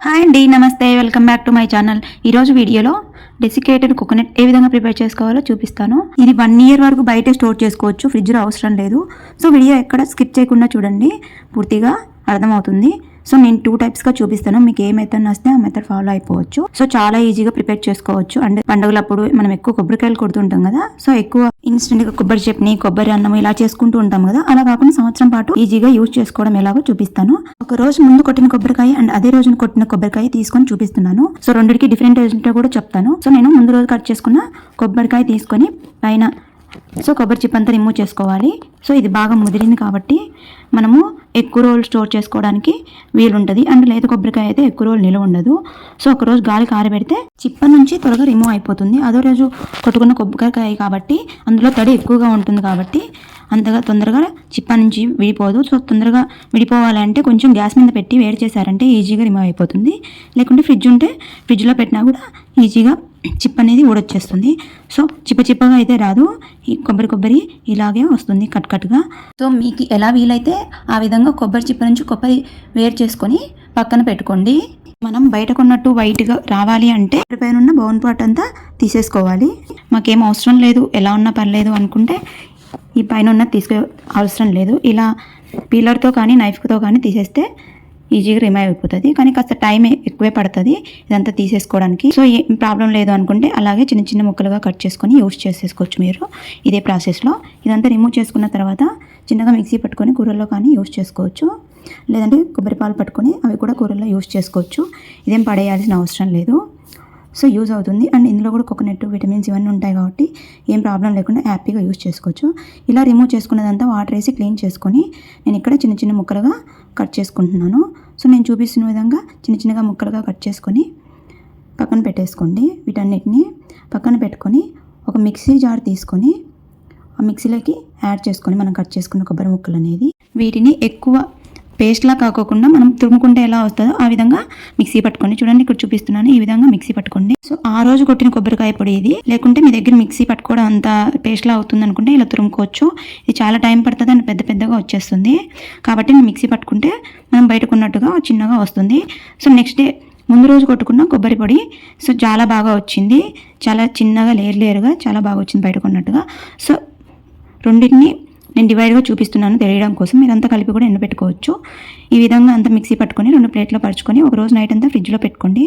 Hi అండి, నమస్తే, welcome back to my channel. ఈరోజు వీడియోలో డెసికేటెడ్ కోకోనట్ ఏ విధంగా ప్రిపేర్ చేసుకోవాలో చూపిస్తాను. ఇది 1 ఇయర్ వరకు బయటే స్టోర్ చేసుకోవచ్చు, ఫ్రిడ్జ్లో అవసరం లేదు. సో వీడియో ఎక్కడ స్కిప్ చేయకుండా చూడండి, పూర్తిగా అర్థమవుతుంది. సో నేను 2 టైప్స్గా చూపిస్తాను. మీకు ఏ మెథడ్ వస్తే ఆ మెథడ్ ఫాలో అయిపోవచ్చు. సో చాలా ఈజీగా ప్రిపేర్ చేసుకోవచ్చు. అండ్ పండుగలప్పుడు మనం ఎక్కువ కొబ్బరికాయలు కొడుతుంటాం కదా, సో ఎక్కువ ఇన్స్టెంట్గా కొబ్బరి చట్నీ, కొబ్బరి అన్నం ఇలా చేసుకుంటూ ఉంటాం కదా. అలా కాకుండా సంవత్సరం పాటు ఈజీగా యూజ్ చేసుకోవడం ఎలాగో చూపిస్తాను. ఒక రోజు ముందు కొట్టిన కొబ్బరికాయ అండ్ అదే రోజున కొట్టిన కొబ్బరికాయ తీసుకొని చూపిస్తున్నాను. సో రెండిటికి డిఫరెంట్ ఏంటో కూడా చెప్తాను. సో నేను ముందు రోజు కట్ చేసుకున్న కొబ్బరికాయ తీసుకొని పైన కొబ్బరి చిప్ అంతా రిమూవ్ చేసుకోవాలి. సో ఇది బాగా ముదిరింది కాబట్టి మనము ఎక్కువ రోజులు స్టోర్ చేసుకోవడానికి వీలుంటుంది. అండ్ లేత కొబ్బరికాయ అయితే ఎక్కువ రోజులు నిల్వ ఉండదు. సో ఒకరోజు గాలి కారబెడితే చిప్ప నుంచి త్వరగా రిమూవ్ అయిపోతుంది. అదో రోజు కొట్టుకున్న కొబ్బరికాయ కాబట్టి అందులో తడి ఎక్కువగా ఉంటుంది కాబట్టి అంతగా తొందరగా చిప్ప నుంచి విడిపోదు. సో తొందరగా విడిపోవాలంటే కొంచెం గ్యాస్ మీద పెట్టి వేడి చేశారంటే ఈజీగా రిమూవ్ అయిపోతుంది. లేకుంటే ఫ్రిడ్జ్ ఉంటే ఫ్రిడ్జ్లో పెట్టినా కూడా ఈజీగా చిప్ అనేది ఊడొచ్చేస్తుంది. సో చిప్పగా అయితే రాదు, ఈ కొబ్బరి ఇలాగే వస్తుంది కట్గా. సో మీకు ఎలా వీలైతే ఆ విధంగా కొబ్బరి చిప్ప నుంచి కొబ్బరి వేరు చేసుకొని పక్కన పెట్టుకోండి. మనం బయట కొన్నట్టు వైట్గా రావాలి అంటే పైన ఉన్న బౌన్ పార్ట్ అంతా తీసేసుకోవాలి. మాకేం అవసరం లేదు, ఎలా ఉన్నా పర్లేదు అనుకుంటే ఈ పైన ఉన్న తీసుకో అవసరం లేదు. ఇలా పీలర్తో కానీ నైఫ్తో కానీ తీసేస్తే ఈజీగా రిమూవ్ అయిపోతుంది. కానీ కాస్త టైం ఎక్కువే పడుతుంది ఇదంతా తీసేసుకోవడానికి. సో ఏం ప్రాబ్లం లేదు అనుకుంటే అలాగే చిన్న చిన్న ముక్కలుగా కట్ చేసుకొని యూస్ చేసేసుకోవచ్చు మీరు ఇదే ప్రాసెస్లో. ఇదంతా రిమూవ్ చేసుకున్న తర్వాత చిన్నగా మిక్సీ పట్టుకొని కూరల్లో కానీ యూస్ చేసుకోవచ్చు. లేదంటే కొబ్బరి పాలు పట్టుకొని అవి కూడా కూరల్లో యూస్ చేసుకోవచ్చు. ఇదేం పడేయాల్సిన అవసరం లేదు. సో యూజ్ అవుతుంది. అండ్ ఇందులో కూడా కోకోనట్ విటమిన్స్ ఇవన్నీ ఉంటాయి కాబట్టి ఏం ప్రాబ్లం లేకుండా హ్యాపీగా యూజ్ చేసుకోవచ్చు. ఇలా రిమూవ్ చేసుకున్నదంతా వాటర్ వేసి క్లీన్ చేసుకొని నేను ఇక్కడ చిన్న చిన్న ముక్కలుగా కట్ చేసుకుంటున్నాను. సో నేను చూపిస్తున్న విధంగా చిన్న చిన్నగా ముక్కలుగా కట్ చేసుకొని పక్కన పెట్టేసుకోండి. వీటన్నిటిని పక్కన పెట్టుకొని ఒక మిక్సీ జార్ తీసుకొని ఆ మిక్సీలోకి యాడ్ చేసుకొని మనం కట్ చేసుకున్న కొబ్బరి ముక్కలు అనేది వీటిని ఎక్కువ పేస్ట్లా కాకోకుండా మనం తురుముకుంటే ఎలా వస్తుందో ఆ విధంగా మిక్సీ పట్టుకోండి. చూడండి ఇక్కడ చూపిస్తున్నాను, ఈ విధంగా మిక్సీ పట్టుకోండి. సో ఆ రోజు కొట్టిన కొబ్బరికాయ పొడి ఇది. లేకుంటే మీ దగ్గర మిక్సీ పట్టుకోవడం అంత పేస్ట్లా అవుతుంది అనుకుంటే ఇలా తురుముకోవచ్చు. ఇది చాలా టైం పడుతుంది అండ్ పెద్దగా వచ్చేస్తుంది. కాబట్టి నేను మిక్సీ పట్టుకుంటే మనం బయట కొన్నట్టుగా చిన్నగా వస్తుంది. సో నెక్స్ట్ డే ముందు రోజు కొట్టుకున్న కొబ్బరి పొడి సో చాలా బాగా వచ్చింది. చాలా చిన్నగా లేయర్గా చాలా బాగా వచ్చింది బయట కొన్నట్టుగా. సో రెండింటిని నేను డివైడ్గా చూపిస్తున్నాను తెలియడం కోసం. మీరంతా కలిపి కూడా ఎండబెట్టుకోవచ్చు. ఈ విధంగా అంతా మిక్సీ పట్టుకొని 2 ప్లేట్లో పరుచుకొని ఒక రోజు నైట్ అంతా ఫ్రిడ్జ్లో పెట్టుకోండి.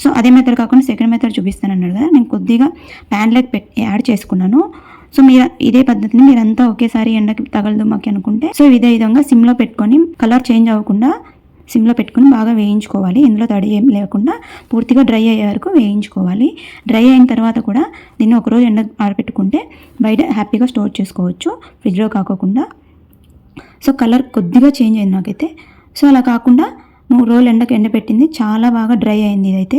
సో అదే మెథడ్ కాకుండా సెకండ్ మెథడ్ చూపిస్తాను అన్నాడు కదా, నేను కొద్దిగా ప్యాన్లోకి యాడ్ చేసుకున్నాను. సో మీరు ఇదే పద్ధతిని మీరంతా ఒకేసారి ఎండకి తగలదు మాకు అనుకుంటే సో ఇదే విధంగా సిమ్లో పెట్టుకొని కలర్ చేంజ్ అవ్వకుండా సిమ్లో పెట్టుకొని బాగా వేయించుకోవాలి. ఇందులో తడి ఏం లేకుండా పూర్తిగా డ్రై అయ్యే వరకు వేయించుకోవాలి. డ్రై అయిన తర్వాత కూడా దీన్ని ఒకరోజు ఎండ ఆరబెట్టుకుంటే బయట హ్యాపీగా స్టోర్ చేసుకోవచ్చు, ఫ్రిడ్జ్లో కాకోకుండా. సో కలర్ కొద్దిగా చేంజ్ అయింది నాకైతే. సో అలా కాకుండా 3 రోజులు ఎండకు ఎండబెట్టింది చాలా బాగా డ్రై అయింది. ఇదైతే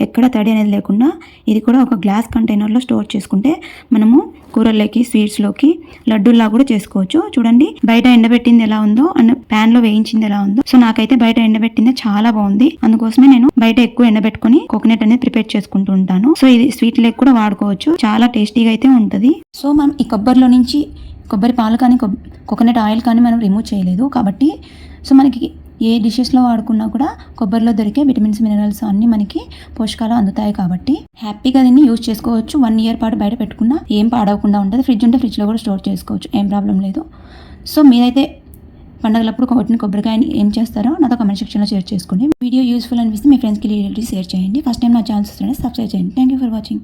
ఎక్కడ తడి అనేది లేకుండా ఇది కూడా ఒక గ్లాస్ కంటైనర్లో స్టోర్ చేసుకుంటే మనము కూరల్లోకి స్వీట్స్లోకి లడ్డూల్లా కూడా చేసుకోవచ్చు. చూడండి బయట ఎండబెట్టింది ఎలా ఉందో అండ్ ప్యాన్లో వేయించింది ఎలా ఉందో. సో నాకైతే బయట ఎండబెట్టింది చాలా బాగుంది. అందుకోసమే నేను బయట ఎక్కువ ఎండబెట్టుకొని కోకోనట్ అనేది ప్రిపేర్ చేసుకుంటూ ఉంటాను. సో ఇది స్వీట్ లెక్ కూడా వాడుకోవచ్చు, చాలా టేస్టీగా అయితే ఉంటుంది. సో మనం ఈ కొబ్బరిలో నుంచి కొబ్బరి పాలు కానీ కోకోనట్ ఆయిల్ కానీ మనం రిమూవ్ చేయలేదు కాబట్టి సో మనకి ఏ డిషెస్లో వాడుకున్నా కూడా కొబ్బరిలో దొరికే విటమిన్స్ మినరల్స్ అన్నీ మనకి పోషకాలు అందుతాయి కాబట్టి హ్యాపీగా దీన్ని యూజ్ చేసుకోవచ్చు. 1 ఇయర్ పాటు బయట పెట్టుకున్నా ఏం పాడవకుండా ఉంటుంది. ఫ్రిడ్జ్ ఉంటే ఫ్రిడ్జ్లో కూడా స్టోర్ చేసుకోవచ్చు, ఏం ప్రాబ్లం లేదు. సో మీరైతే పండుగలప్పుడు కొట్టిన కొబ్బరికాయని ఏం చేస్తారో నాతో కమెంట్ సెక్షన్లో షేర్ చేసుకోండి. వీడియో యూస్ఫుల్ అనిపిస్తే మీ ఫ్రెండ్స్కి రిలేటివ్స్ షేర్ చేయండి. ఫస్ట్ టైం నా ఛానల్ చూస్తే సబ్స్క్రైబ్ చేయండి. Thank you for watching.